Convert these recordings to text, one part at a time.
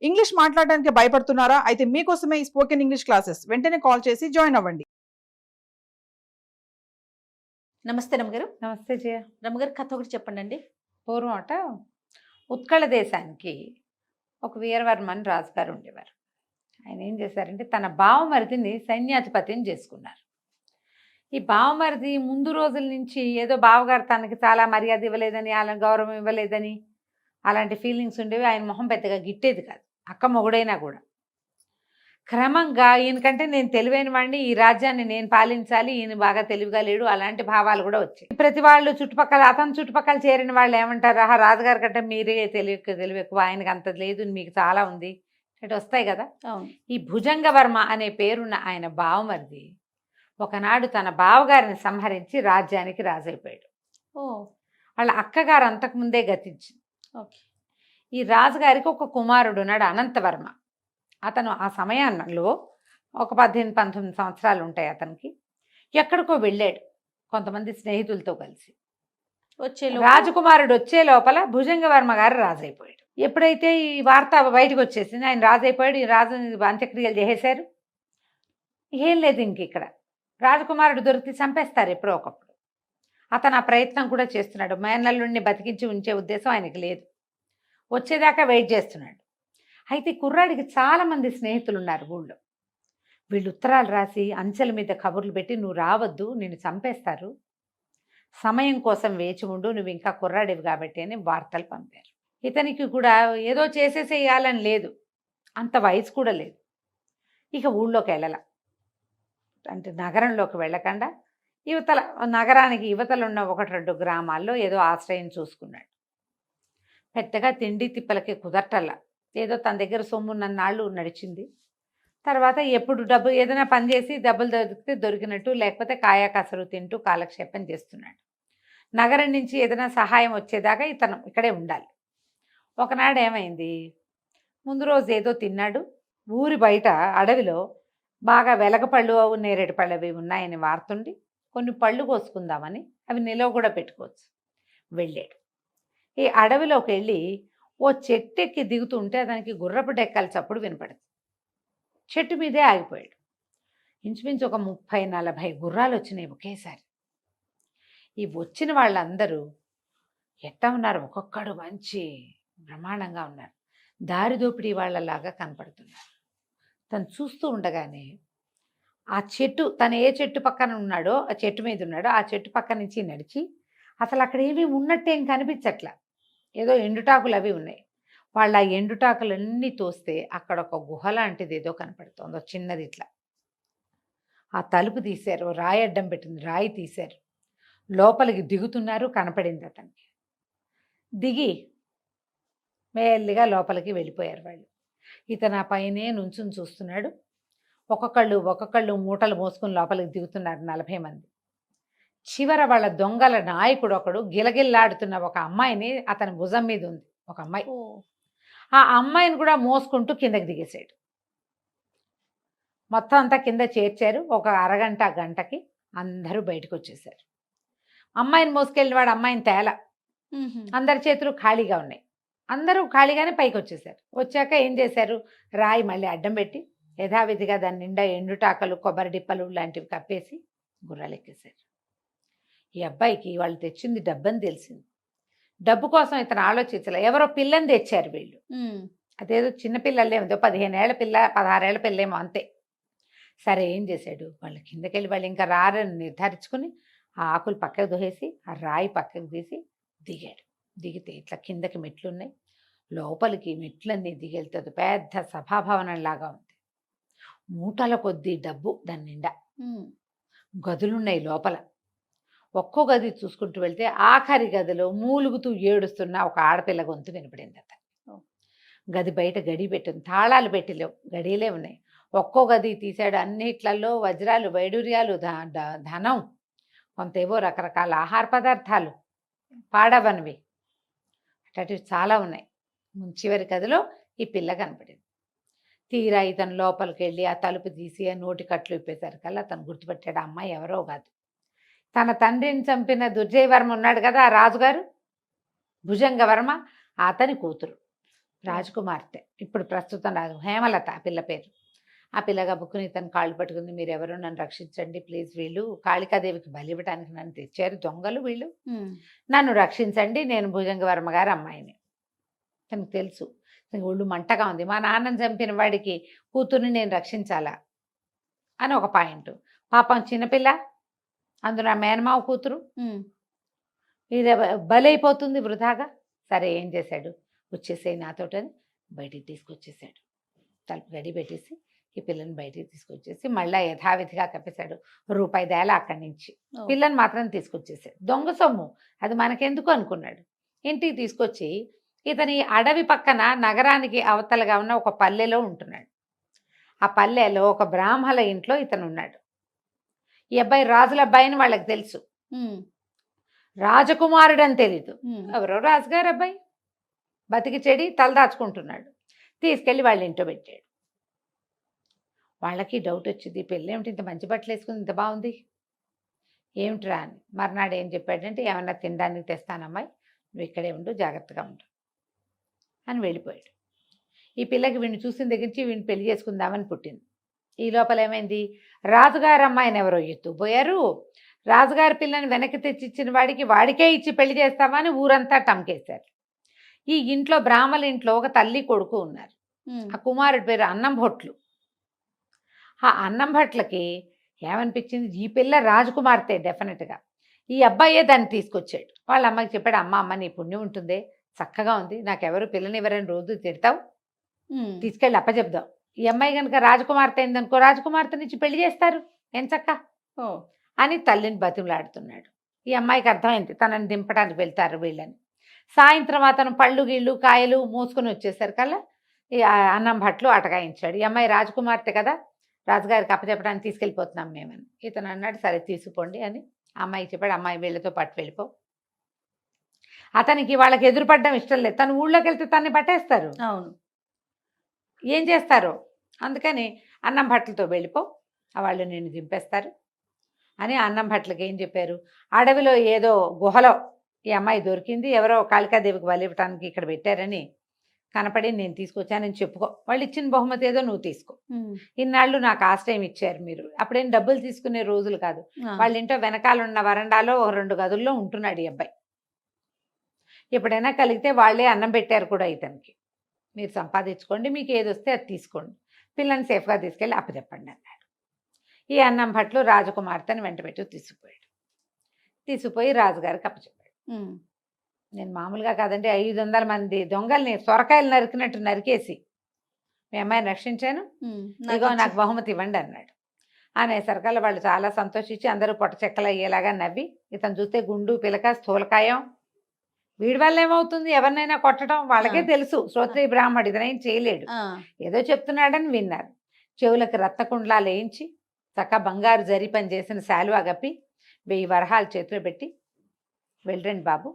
English మాట్లాడడానికి భయపడుతున్నారా? అయితే మీకోసమే ఈ స్పోకెన్ ఇంగ్లీష్ క్లాసెస్. వెంటనే కాల్ చేసి జాయిన్ అవ్వండి. నమస్తే రమ్మగారు. నమస్తే జయ. రమ్మగారు కథ ఒకటి చెప్పండి. పూర్వం అట ఉత్కళ దేశానికి ఒక వీరవర్మన్ రాజుగారు ఉండేవారు. ఆయన ఏం చేశారంటే తన బావమరిదిని సైన్యాధిపతిని చేసుకున్నారు. ఈ బావమరిది ముందు రోజుల నుంచి ఏదో బావగారు తనకి చాలా మర్యాద ఇవ్వలేదని, అలా గౌరవం ఇవ్వలేదని అలాంటి ఫీలింగ్స్ ఉండేవి. ఆయన మొహం పెద్దగా గిట్టేది కాదు, అక్క మొగుడైనా కూడా. క్రమంగా ఈయనకంటే నేను తెలివైన వాడిని, ఈ రాజ్యాన్ని నేను పాలించాలి, ఈయన బాగా తెలివిగా లేడు, అలాంటి భావాలు కూడా వచ్చాయి. ప్రతి వాళ్ళు చుట్టుపక్కల, అతని చుట్టుపక్కల చేరిన వాళ్ళు ఏమంటారు, ఆహా రాజుగారి కంటే మీరే తెలివి ఎక్కువ, ఆయనకి అంత లేదు, మీకు చాలా ఉంది, ఇటు వస్తాయి కదా. ఈ భుజంగవర్మ అనే పేరున్న ఆయన బావమరిది ఒకనాడు తన బావగారిని సంహరించి రాజ్యానికి రాజైపోయాడు. వాళ్ళ అక్కగారు అంతకుముందే గతించింది. ఈ రాజుగారికి ఒక కుమారుడు ఉన్నాడు, అనంతవర్మ. అతను ఆ సమయంలో ఒక 18-19 సంవత్సరాలు ఉంటాయి అతనికి. ఎక్కడికో వెళ్ళాడు కొంతమంది స్నేహితులతో కలిసి. రాజకుమారుడు వచ్చే లోపల భుజంగవర్మ గారు రాజైపోయాడు. ఎప్పుడైతే ఈ వార్త బయటకు వచ్చేసింది, ఆయన రాజైపోయాడు, ఈ రాజు అంత్యక్రియలు చేసేశారు, ఏం లేదు ఇంక ఇక్కడ రాజకుమారుడు దొరికి చంపేస్తారు ఎప్పుడో ఒకప్పుడు. అతను ఆ ప్రయత్నం కూడా చేస్తున్నాడు. మేనల్లుడిని బతికించి ఉంచే ఉద్దేశం ఆయనకి లేదు, వచ్చేదాకా వెయిట్ చేస్తున్నాడు. అయితే కుర్రాడికి చాలామంది స్నేహితులు ఉన్నారు ఊళ్ళో. వీళ్ళు ఉత్తరాలు రాసి అంచెల మీద కబుర్లు పెట్టి, నువ్వు రావద్దు, నిన్ను చంపేస్తారు, సమయం కోసం వేచి ఉండు, నువ్వు ఇంకా కుర్రాడివి కాబట్టి అని వార్తలు పంపారు. ఇతనికి కూడా ఏదో చేసేసేయాలని లేదు, అంత వయసు కూడా లేదు. ఇక ఊళ్ళోకి వెళ్ళాల అంటే నగరంలోకి వెళ్ళకుండా యువతల, నగరానికి యువతలు ఉన్న 1-2 గ్రామాల్లో ఏదో ఆశ్రయం చూసుకున్నాడు. పెద్దగా తిండి తిప్పలకి కుదరటల్లా, ఏదో తన దగ్గర సొమ్మున్నన్నాళ్ళు నడిచింది. తర్వాత ఎప్పుడు డబ్బు ఏదైనా పని చేసి డబ్బులు దొరికితే దొరికినట్టు, లేకపోతే కాయా కసరు తింటూ కాలక్షేపం చేస్తున్నాడు. నగరం నుంచి ఏదైనా సహాయం వచ్చేదాకా ఇతను ఇక్కడే ఉండాలి. ఒకనాడు ఏమైంది, ముందు రోజు ఏదో తిన్నాడు, ఊరి బయట అడవిలో బాగా వెలగపళ్ళు, నేరేడు పళ్ళు అవి ఉన్నాయని వార్తుండి కొన్ని పళ్ళు కోసుకుందామని, అవి నిలవ కూడా పెట్టుకోవచ్చు, వెళ్ళాడు. ఈ అడవిలోకి వెళ్ళి ఓ చెట్టు ఎక్కి దిగుతుంటే దానికి గుర్రపు డెక్కల చప్పుడు వినపడింది. చెట్టు మీదే ఆగిపోయాడు. ఇంచుమించు ఒక 30-40 గుర్రాలు వచ్చినాయి ఒకేసారి. ఈ వచ్చిన వాళ్ళందరూ ఎట్టా ఉన్నారు, ఒక్కొక్కడు మంచి బ్రహ్మాండంగా ఉన్నారు, దారి దోపిడీ వాళ్ళలాగా కనపడుతున్నారు. తను చూస్తూ ఉండగానే ఆ చెట్టు, తను ఏ చెట్టు పక్కన ఉన్నాడో ఆ చెట్టు మీద ఉన్నాడో ఆ చెట్టు పక్క నుంచి నడిచి, అసలు అక్కడ ఏమీ ఉన్నట్టేం కనిపించట్లా, ఏదో ఎండుటాకులు అవి ఉన్నాయి. వాళ్ళ ఆ ఎండుటాకులన్నీ తోస్తే అక్కడ ఒక గుహ లాంటిది ఏదో కనపడుతుంది, చిన్నది ఇట్లా. ఆ తలుపు తీశారు, రాయి అడ్డం పెట్టింది, రాయి తీశారు, లోపలికి దిగుతున్నారు. కనపడింది అతనికి. దిగి మెల్లిగా లోపలికి వెళ్ళిపోయారు వాళ్ళు. ఇతను ఆ పైనే నుంచుని చూస్తున్నాడు. ఒక్కొక్కళ్ళు మూటలు మోసుకుని లోపలికి దిగుతున్నారు 40 మంది. చివర వాళ్ళ దొంగల నాయకుడు ఒకడు గిలగిల్లాడుతున్న ఒక అమ్మాయిని, అతని భుజం మీద ఉంది ఒక అమ్మాయి, ఆ అమ్మాయిని కూడా మోసుకుంటూ కిందకి దిగేశాడు. మొత్తం అంతా కింద చేర్చారు. ఒక అరగంట గంటకి అందరూ బయటకు వచ్చేసారు. అమ్మాయిని మోసుకెళ్ళిన వాడు అమ్మాయిని తేల, అందరి చేతులు ఖాళీగా ఉన్నాయి, అందరూ ఖాళీగానే పైకి వచ్చేసారు. వచ్చాక ఏం చేశారు, రాయి మళ్ళీ అడ్డం పెట్టి యథావిధిగా దాని నిండా ఎండుటాకలు, కొబ్బరి డిప్పలు లాంటివి కప్పేసి గుర్రాలు ఎక్కేశారు. ఈ అబ్బాయికి వాళ్ళు తెచ్చింది డబ్బని తెలిసింది. డబ్బు కోసం ఇతను ఆలోచించలే, ఎవరో పిల్లని తెచ్చారు వీళ్ళు. అదేదో చిన్నపిల్లలేమో, 15 ఏళ్ల పిల్ల, 16 ఏళ్ల పిల్లేమో అంతే. సరే ఏం చేశాడు, వాళ్ళు కిందకెళ్ళి వాళ్ళు ఇంకా రారని నిర్ధారించుకుని ఆ ఆకులు పక్కకు దోసేసి ఆ రాయి పక్కకు తీసి దిగాడు. దిగితే ఇట్లా కిందకి మెట్లున్నాయి, లోపలికి మెట్లన్నీ దిగెళ్తుంది. పెద్ద సభాభవనం లాగా ఉంది, మూటల కొద్దీ డబ్బు దాని నిండా, గదులున్నాయి లోపల. ఒక్కో గది చూసుకుంటూ వెళ్తే ఆఖరి గదిలో మూలుగుతూ ఏడుస్తున్న ఒక ఆడపిల్ల గొంతు వినపడింది అతను. గది బయట గడి పెట్టింది, తాళాలు పెట్టిలేవు, గడియలే ఉన్నాయి. ఒక్కో గది తీశాడు, అన్నిట్లలో వజ్రాలు, వైడూర్యాలు, ధనం, కొంతేవో రకరకాల ఆహార పదార్థాలు, పాడవనివి అట్లాంటివి చాలా ఉన్నాయి. చివరి గదిలో ఈ పిల్ల కనపడింది. తీరా ఇతను లోపలికి వెళ్ళి ఆ తలుపు తీసి ఆ నోటి కట్లు ఇప్పేసరికల్లా అతను గుర్తుపెట్టాడు, అమ్మాయి ఎవరో కాదు, తన తండ్రిని చంపిన దుర్జయవర్మ ఉన్నాడు కదా ఆ రాజుగారు, భుజంగవర్మ, అతని కూతురు. రాజకుమార్తె, ఇప్పుడు ప్రస్తుతం రాజు హేమలత ఆ పిల్ల పేరు. ఆ పిల్లగా బుక్కుని ఇతను కాళ్ళు పట్టుకుంది, మీరు ఎవరు, నన్ను రక్షించండి ప్లీజ్, వీళ్ళు కాళికాదేవికి బలి ఇవ్వడానికి నన్ను తెచ్చారు దొంగలు వీళ్ళు, నన్ను రక్షించండి, నేను భుజంగవర్మ గారి అమ్మాయిని. తనకు తెలుసు ఒళ్ళు మంటగా ఉంది, మా నాన్నని చంపిన వాడికి కూతుర్ని నేను రక్షించాలా అని ఒక పాయింట్. పాపం చిన్నపిల్ల, అందులో ఆ మేనమావ కూతురు, ఇది బలైపోతుంది వృధాగా. సరే ఏం చేశాడు, వచ్చేసేయి నాతోటని బయటికి తీసుకొచ్చేసాడు. తలుపు గడి పెట్టేసి ఈ పిల్లని బయటికి తీసుకొచ్చేసి మళ్ళీ యథావిధిగా కప్పేశాడు. రూపాయి దేల అక్కడి నుంచి పిల్లని మాత్రం తీసుకొచ్చేసాడు. దొంగ సొమ్ము అది మనకెందుకు అనుకున్నాడు. ఇంటికి తీసుకొచ్చి ఇతని అడవి పక్కన నగరానికి అవతలగా ఉన్న ఒక పల్లెలో ఉంటున్నాడు. ఆ పల్లెలో ఒక బ్రాహ్మల ఇంట్లో ఇతను ఉన్నాడు. ఈ అబ్బాయి రాజుల అబ్బాయిని వాళ్ళకి తెలుసు, రాజకుమారుడు అని తెలీదు. ఎవరో రాజుగారు అబ్బాయి బతికి చెడి తలదాచుకుంటున్నాడు. తీసుకెళ్ళి వాళ్ళ ఇంట్లో పెట్టాడు. వాళ్ళకి డౌట్ వచ్చింది, పెళ్ళి ఏమిటి ఇంత మంచి బట్టలు వేసుకుని ఇంత బాగుంది ఏమిట్రా అని. మర్నాడు ఏం చెప్పాడంటే, ఏమన్నా తినడానికి తెస్తానమ్మాయి, నువ్వు ఇక్కడే ఉండు, జాగ్రత్తగా ఉండు అని వెళ్ళిపోయాడు. ఈ పిల్లకి వీడిని చూసిన దగ్గర నుంచి వీడిని పెళ్లి చేసుకుందామని పుట్టింది. ఈ లోపల ఏమైంది, రాజుగారి అమ్మాయిని ఎవరో ఎత్తుపోయారు. రాజుగారి పిల్లని వెనక్కి తెచ్చిచ్చిన వాడికే ఇచ్చి పెళ్లి చేస్తామని ఊరంతా టంకేశారు. ఈ ఇంట్లో బ్రాహ్మల ఇంట్లో ఒక తల్లి కొడుకు ఉన్నారు. ఆ కుమారుడి పేరు అన్నం భొట్లు. ఆ అన్నం భట్లకి ఏమనిపించింది, ఈ పిల్ల రాజకుమార్తె డెఫినెట్గా, ఈ అబ్బాయే దాన్ని తీసుకొచ్చాడు. వాళ్ళ అమ్మకి చెప్పాడు, అమ్మ నీ పుణ్యం ఉంటుందే, చక్కగా ఉంది, నాకెవరు పిల్లని ఎవరైనా రోజు తిడతావు, తీసుకెళ్ళి అప్పచెప్దాం. ఈ అమ్మాయి కనుక రాజకుమార్తె అయిందనుకో, రాజకుమార్తె నుంచి పెళ్లి చేస్తారు ఎంచక్క అని తల్లిని బతిమలాడుతున్నాడు. ఈ అమ్మాయికి అర్థమైంది తనని దింపడానికి వెళ్తారు వీళ్ళని. సాయంత్రం అతను పళ్ళు గిళ్ళు కాయలు మోసుకొని వచ్చేసరికల్లా ఈ అన్నం భట్లు అటకాయించాడు. ఈ అమ్మాయి రాజకుమార్తె కదా, రాజుగారికి అప్పచెప్పడానికి తీసుకెళ్ళిపోతున్నాం మేమని. ఇతను అన్నాడు, సరే తీసుకోండి అని. అమ్మాయికి చెప్పాడు, అమ్మాయి వీళ్ళతో పట్టు వెళ్ళిపో. అతనికి వాళ్ళకి ఎదురుపడడం ఇష్టం లేదు, తను ఊళ్ళోకి వెళ్తే తన్ని పట్టేస్తారు. అవును, ఏం చేస్తారు, అందుకని అన్నం భట్లతో వెళ్ళిపో, వాళ్ళు నిన్ను దింపేస్తారు అని అన్నం భట్లకి ఏం చెప్పారు, అడవిలో ఏదో గుహలో ఈ అమ్మాయి దొరికింది, ఎవరో కాళికాదేవికి బలి ఇవ్వటానికి ఇక్కడ పెట్టారని కనపడి నేను తీసుకొచ్చానని చెప్పుకో, వాళ్ళు ఇచ్చిన బహుమతి ఏదో నువ్వు తీసుకో, ఇన్నాళ్ళు నాకు ఆశ్రయం ఇచ్చారు మీరు, అప్పుడేం డబ్బులు తీసుకునే రోజులు కాదు. వాళ్ళ ఇంట్లో వెనకాల ఉన్న వరండాలో 2 గదుల్లో ఉంటున్నాడు ఈ అబ్బాయి. ఎప్పుడైనా కలిగితే వాళ్ళే అన్నం పెట్టారు కూడా ఇతనికి, మీరు సంపాదించుకోండి, మీకు ఏది వస్తే అది తీసుకోండి, పిల్లని సేఫ్గా తీసుకెళ్ళి అప్పచెప్పండి అన్నాడు. ఈ అన్నం భట్లు రాజకుమార్తెని వెంటబెట్టి తీసుకుపోయి రాజుగారికి అప్పచెప్పాడు. నేను మామూలుగా కాదండి, 500 మంది దొంగల్ని సొరకాయలు నరికినట్టు నరికేసి మీ అమ్మాయిని రక్షించాను, ఇదిగో నాకు బహుమతి ఇవ్వండి అన్నాడు. అనేసరికల్లా వాళ్ళు చాలా సంతోషించి అందరూ పొట్ట చెక్కలు అయ్యేలాగా నవ్వి, ఇతను చూస్తే గుండు పిలక స్థూలకాయం, వీడి వల్ల ఏమవుతుంది, ఎవరినైనా కొట్టడం వాళ్ళకే తెలుసు, శ్రోత్రియ బ్రాహ్మడు ఇతనేం చేయలేడు, ఏదో చెప్తున్నాడని విన్నారు. చెవులకు రత్నకుండలాలు వేయించి చక్క బంగారు జరి పని చేసిన శాలువా గప్పి 1000 వరహాలు చేతిలో పెట్టి వెళ్ళండి బాబు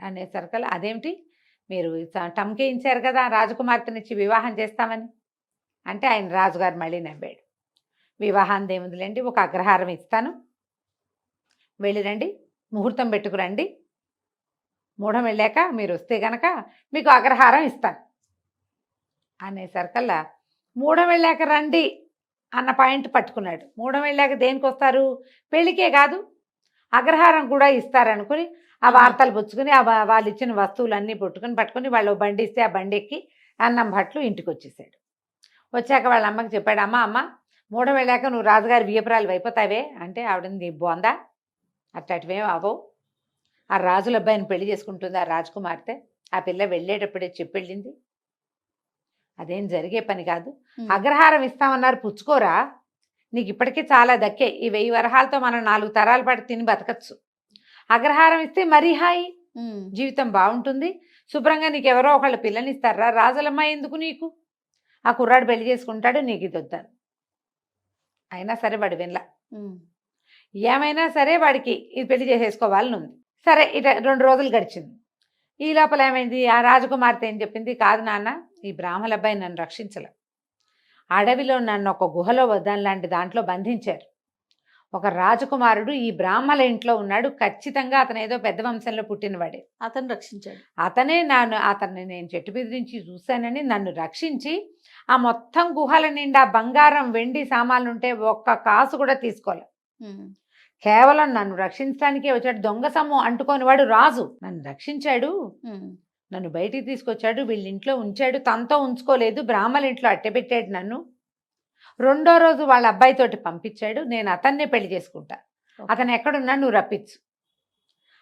అనేసరికల్లా, అదేమిటి మీరు టంకేయించారు కదా రాజకుమార్తెనిచ్చి వివాహం చేస్తామని అంటే, ఆయన రాజుగారు మళ్ళీ నవ్వాడు. వివాహాన్ని ఏముందిలేండి, ఒక అగ్రహారం ఇస్తాను, వెళ్ళిరండి, ముహూర్తం పెట్టుకురండి, మూఢం వెళ్ళాక మీరు వస్తే గనక మీకు అగ్రహారం ఇస్తాను అనేసరికల్లా, మూఢం వెళ్ళాక రండి అన్న పాయింట్ పట్టుకున్నాడు. మూఢం వెళ్ళాక దేనికి వస్తారు, పెళ్ళికే కాదు అగ్రహారం కూడా ఇస్తారనుకుని ఆ వార్తలు పుచ్చుకుని వాళ్ళు ఇచ్చిన వస్తువులన్నీ పట్టుకుని వాళ్ళు బండి ఇస్తే ఆ బండి ఎక్కి అన్నం భట్లు ఇంటికి వచ్చేసాడు. వచ్చాక వాళ్ళ అమ్మకి చెప్పాడు, అమ్మ మూఢం వెళ్ళాక నువ్వు రాజుగారి వియపురాలు అయిపోతావే అంటే, ఆవిడని బోందా అట్లాంటివేం అవవు, ఆ రాజుల అబ్బాయిని పెళ్లి చేసుకుంటుంది ఆ రాజకుమార్తె, ఆ పిల్ల వెళ్ళేటప్పుడే చెప్పెళ్ళింది, అదేం జరిగే పని కాదు, అగ్రహారం ఇస్తామన్నారు పుచ్చుకోరా, నీకు ఇప్పటికే చాలా దక్కే, ఈ 1000 వరహాలతో మనం 4 తరాల పాటు తిని బతకచ్చు, అగ్రహారం ఇస్తే మరీ హాయి, జీవితం బాగుంటుంది, శుభ్రంగా నీకు ఎవరో ఒకళ్ళు పిల్లనిస్తారా, రాజులమ్మాయి ఎందుకు నీకు, ఆ కుర్రాడు పెళ్లి చేసుకుంటాడు, నీకు ఇది వద్దాను. అయినా సరే వాడు వినలా, ఏమైనా సరే వాడికి ఇది పెళ్లి చేసేసుకోవాలని ఉంది. సరే ఇట 2 రోజులు గడిచింది. ఈ లోపల ఏమైంది, ఆ రాజకుమార్తె ఏం చెప్పింది, కాదు నాన్న, ఈ బ్రాహ్మణ అబ్బాయి నన్ను రక్షించలే, అడవిలో నన్ను ఒక గుహలో లాంటి దాంట్లో బంధించారు, ఒక రాజకుమారుడు ఈ బ్రాహ్మణ ఇంట్లో ఉన్నాడు, ఖచ్చితంగా అతను ఏదో పెద్ద వంశంలో పుట్టినవాడే. అతను రక్షించాడు. అతన్ని నేను చెట్టు మీద నుంచి చూశానని నన్ను రక్షించి ఆ మొత్తం గుహల నిండా బంగారం వెండి సామాన్లు ఉంటే ఒక్క కాసు కూడా తీసుకోలే. కేవలం నన్ను రక్షించడానికే వచ్చాడు. దొంగ సొమ్ము అంటుకొని వాడు రాజు నన్ను రక్షించాడు, నన్ను బయటికి తీసుకొచ్చాడు, వీళ్ళ ఇంట్లో ఉంచాడు, తనతో ఉంచుకోలేదు, బ్రాహ్మణ ఇంట్లో అట్టెపెట్టాడు నన్ను. రెండో రోజు వాళ్ళ అబ్బాయితోటి పంపించాడు, నేను అతన్నే పెళ్లి చేసుకుంటా, అతను ఎక్కడున్నా నువ్వు రప్పించు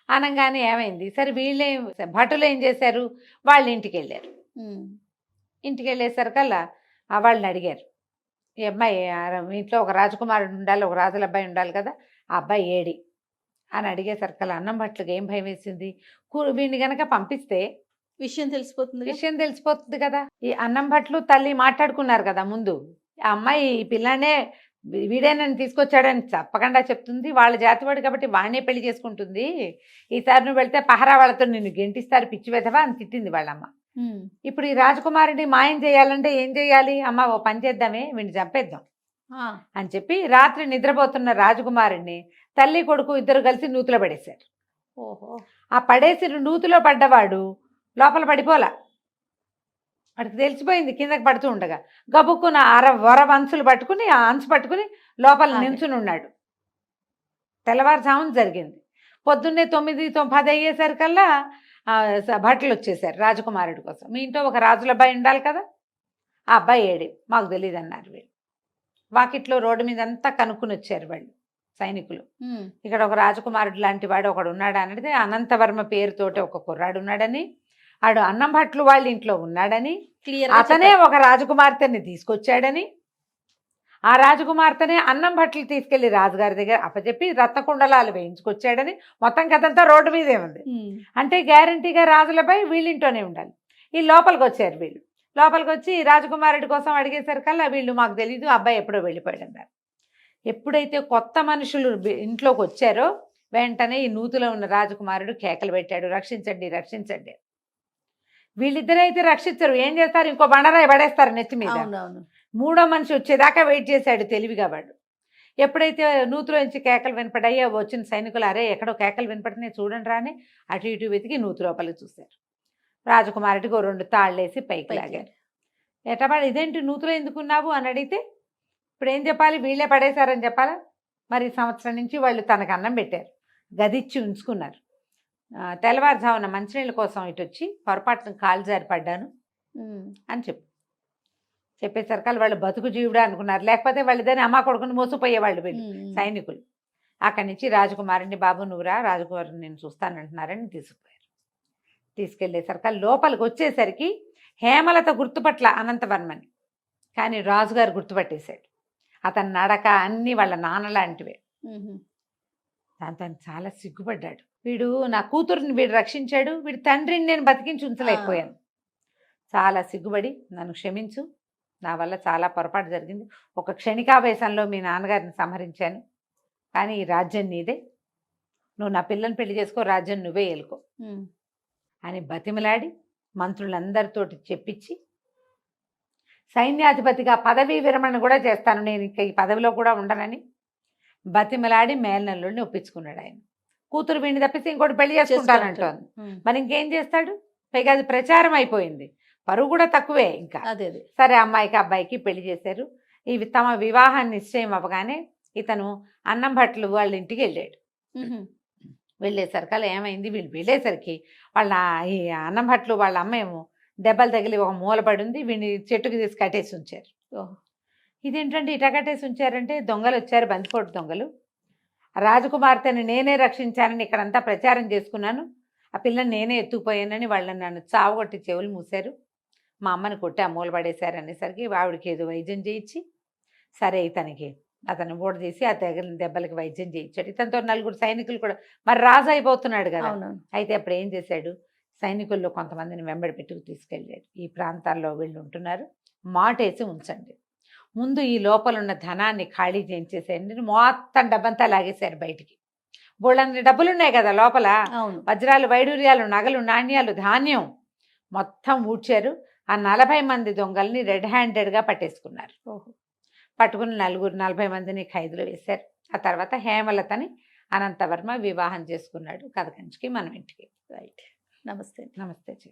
అనగానే ఏమైంది, సరే భటులు ఏం చేశారు, వాళ్ళ ఇంటికి వెళ్ళారు. ఇంటికి వెళ్ళేసరికల్లా వాళ్ళని అడిగారు, ఈ అమ్మాయి మీ ఇంట్లో ఒక రాజకుమారుడు ఉండాలి, ఒక రాజుల అబ్బాయి ఉండాలి కదా, ఆ అబ్బాయి ఏడి అని అడిగేసరికల్లా అన్నం భట్లకి ఏం భయం వేసింది, వీడిని గనక పంపిస్తే విషయం తెలిసిపోతుంది కదా. ఈ అన్నం భట్లు తల్లి మాట్లాడుకున్నారు కదా ముందు, ఆ అమ్మాయి ఈ పిల్లనే వీడే నన్ను తీసుకొచ్చాడని చెప్పకుండా చెప్తుంది, వాళ్ళ జాతివాడు కాబట్టి వాడినే పెళ్లి చేసుకుంటుంది, ఈసారి నువ్వు వెళ్తే పహరా వాళ్ళతో నిన్ను గెంటిస్తారు పిచ్చి వెధవా అని తిట్టింది వాళ్ళమ్మ. ఇప్పుడు ఈ రాజకుమారుడిని మాయం చేయాలంటే ఏం చేయాలి, అమ్మ ఓ పని చేద్దామే, వీడిని చంపేద్దాం అని చెప్పి రాత్రి నిద్రపోతున్న రాజకుమారుడిని తల్లి కొడుకు ఇద్దరు కలిసి నూతిలో పడేశారు. ఆ పడేసి నూతిలో పడ్డవాడు లోపల పడిపోలా, వాడికి తెలిసిపోయింది కిందకి పడుతూ ఉండగా, గబుక్కున వరవంచులు పట్టుకుని ఆ అంచు పట్టుకుని లోపల నిల్చుని ఉన్నాడు. తెల్లవారుజామున జరిగింది. పొద్దున్నే 9-10 అయ్యేసరికల్లా భట్లు వచ్చేసారు రాజకుమారుడి కోసం. మీ ఇంట్లో ఒక రాజుల అబ్బాయి ఉండాలి కదా, ఆ అబ్బాయి ఏడి, మాకు తెలియదు అన్నారు వీళ్ళు. వాకిట్లో రోడ్డు మీద అంతా కనుక్కుని వచ్చారు వాళ్ళు సైనికులు. ఇక్కడ ఒక రాజకుమారుడు లాంటి వాడు ఒకడు ఉన్నాడు అనేది, అనంతవర్మ పేరుతోటి ఒక కుర్రాడు ఉన్నాడని, ఆడు అన్నం భట్లు వాళ్ళ ఇంట్లో ఉన్నాడని, అతనే ఒక రాజకుమార్తెని తీసుకొచ్చాడని, ఆ రాజకుమార్తెనే అన్నం భట్లు తీసుకెళ్లి రాజుగారి దగ్గర అప్పచెప్పి రత్నకుండలాలు వేయించుకొచ్చాడని, మొత్తం కథంతా రోడ్డు మీదే ఉంది. అంటే గ్యారంటీగా రాజులపై వీళ్ళింట్లోనే ఉండాలి. ఈ లోపలికి వచ్చారు వీళ్ళు. లోపలికి వచ్చి రాజకుమారుడి కోసం అడిగేసరికల్లా వీళ్ళు మాకు తెలీదు, అబ్బాయి ఎప్పుడో వెళ్ళిపోయాడు అన్నారు. ఎప్పుడైతే కొత్త మనుషులు ఇంట్లోకి వచ్చారో వెంటనే ఈ నూతిలో ఉన్న రాజకుమారుడు కేకలు పెట్టాడు, రక్షించండి రక్షించండి. వీళ్ళిద్దరైతే రక్షించరు, ఏం చేస్తారు, ఇంకో బండరాయి పడేస్తారు నెత్తి మీద. మూడో మనిషి వచ్చేదాకా వెయిట్ చేశాడు తెలివిగా వాడు. ఎప్పుడైతే నూతిలో నుంచి కేకలు వినపడాయో వచ్చిన సైనికులు, అరే ఎక్కడో కేకలు వినపడినాయి చూడండి రాని అటు ఇటు వెతికి నూతి లోపలికి చూశారు. రాజకుమారుడికి 2 తాళ్ళేసి పైకి లాగారు. ఎటపడి ఇదేంటి నూతిలో ఎందుకున్నావు అని అడిగితే ఇప్పుడు ఏం చెప్పాలి, వీళ్ళే పడేశారని చెప్పాలా. మరి సంవత్సరం నుంచి వాళ్ళు తనకు అన్నం పెట్టారు, గదిచ్చి ఉంచుకున్నారు. తెల్లవారుజామున మంచినీళ్ళ కోసం ఇటు వచ్చి పొరపాటున కాలు జారి పడ్డాను అని చెప్పేసరికి వాళ్ళు బతుకు జీవుడా అనుకున్నారు, లేకపోతే వాళ్ళిద్దరిని అమ్మ కొడుకుని మోసపోయేవాళ్ళు వీళ్ళు సైనికులు. అక్కడి నుంచి రాజకుమారుడిని, బాబు నువ్వురా రాజకుమారుని నేను చూస్తానంటున్నారని తీసుకుపోయారు. తీసుకెళ్లేసరికి లోపలికి వచ్చేసరికి హేమలత గుర్తుపట్ల అనంతవర్మని, కానీ రాజుగారు గుర్తుపట్టేశాడు. అతని నడక అన్నీ వాళ్ళ నాన్న లాంటివే. దాంతో చాలా సిగ్గుపడ్డాడు. వీడు నా కూతురుని వీడు రక్షించాడు, వీడి తండ్రిని నేను బతికించి ఉంచలేకపోయాను, చాలా సిగ్గుపడి నన్ను క్షమించు, నా వల్ల చాలా పొరపాటు జరిగింది, ఒక క్షణికావేశంలో మీ నాన్నగారిని సంహరించాను, కానీ ఈ రాజ్యం నీదే, నువ్వు నా పిల్లని పెళ్లి చేసుకో, రాజ్యం నువ్వే ఏలుకో అని బతిమలాడి మంత్రులందరితోటి చెప్పించి సైన్యాధిపతిగా పదవీ విరమణ కూడా చేస్తాను, నేను ఇంకా ఈ పదవిలో కూడా ఉండనని బతిమలాడి మేల్నల్లుడిని ఒప్పించుకున్నాడు. ఆయన కూతురు వీడిని తప్పిస్తే ఇంకోటి పెళ్లి చేసుకుంటానంటోంది. మరి ఇంకేం చేస్తాడు, పైగా అది ప్రచారం అయిపోయింది, పరువు కూడా తక్కువే ఇంకా. సరే అమ్మాయికి అబ్బాయికి పెళ్లి చేశారు. ఇవి తమ వివాహాన్ని నిశ్చయం అవ్వగానే ఇతను అన్నం భట్లు వాళ్ళ ఇంటికి వెళ్ళాడు. వెళ్ళేసరికి అలా ఏమైంది, వీళ్ళు వెళ్ళేసరికి వాళ్ళ ఈ అన్నం భట్లు వాళ్ళ అమ్మేమో దెబ్బలు తగిలి ఒక మూలపడి ఉంది, వీడిని చెట్టుకి తీసి కట్టేసి ఉంచారు. ఇదేంటంటే ఇట కట్టేసి ఉంచారంటే దొంగలు వచ్చారు, బందిపోటు దొంగలు. రాజకుమార్తెని నేనే రక్షించానని ఇక్కడంతా ప్రచారం చేసుకున్నాను, ఆ పిల్లని నేనే ఎత్తుకుపోయానని వాళ్ళని నన్ను చావుగొట్టి చెవులు మూశారు, మా అమ్మని కొట్టి ఆ మూల పడేశారు అనేసరికి ఆవిడకి ఏదో వైద్యం చేయించి, సరే ఇతనికి అతను ఓడ చేసి ఆ తగిలిన దెబ్బలకి వైద్యం చేయించాడు. ఇతనితో 4 సైనికులు కూడా, మరి రాజు అయిపోతున్నాడు కదా. అయితే అప్పుడు ఏం చేశాడు, సైనికుల్లో కొంతమందిని వెంబడి పెట్టుకు తీసుకెళ్ళాడు. ఈ ప్రాంతాల్లో వీళ్ళు ఉంటున్నారు, మాటేసి ఉంచండి, ముందు ఈ లోపల ఉన్న ధనాన్ని ఖాళీ చేయించేసేయండి, మొత్తం డబ్బంతా లాగేశారు బయటికి. బోళ్ళన్ని డబ్బులు ఉన్నాయి కదా లోపల, వజ్రాలు వైడూర్యాలు నగలు నాణ్యాలు ధాన్యం మొత్తం ఊడ్చారు. ఆ 40 మంది దొంగల్ని రెడ్ హ్యాండెడ్గా పట్టేసుకున్నారు. పట్టుకుని 40 మందిని ఖైదులో వేశారు. ఆ తర్వాత హేమలతని అనంతవర్మ వివాహం చేసుకున్నాడు. కథ కంచికి మనం ఇంటికి. రైట్. నమస్తే. నమస్తే జీ.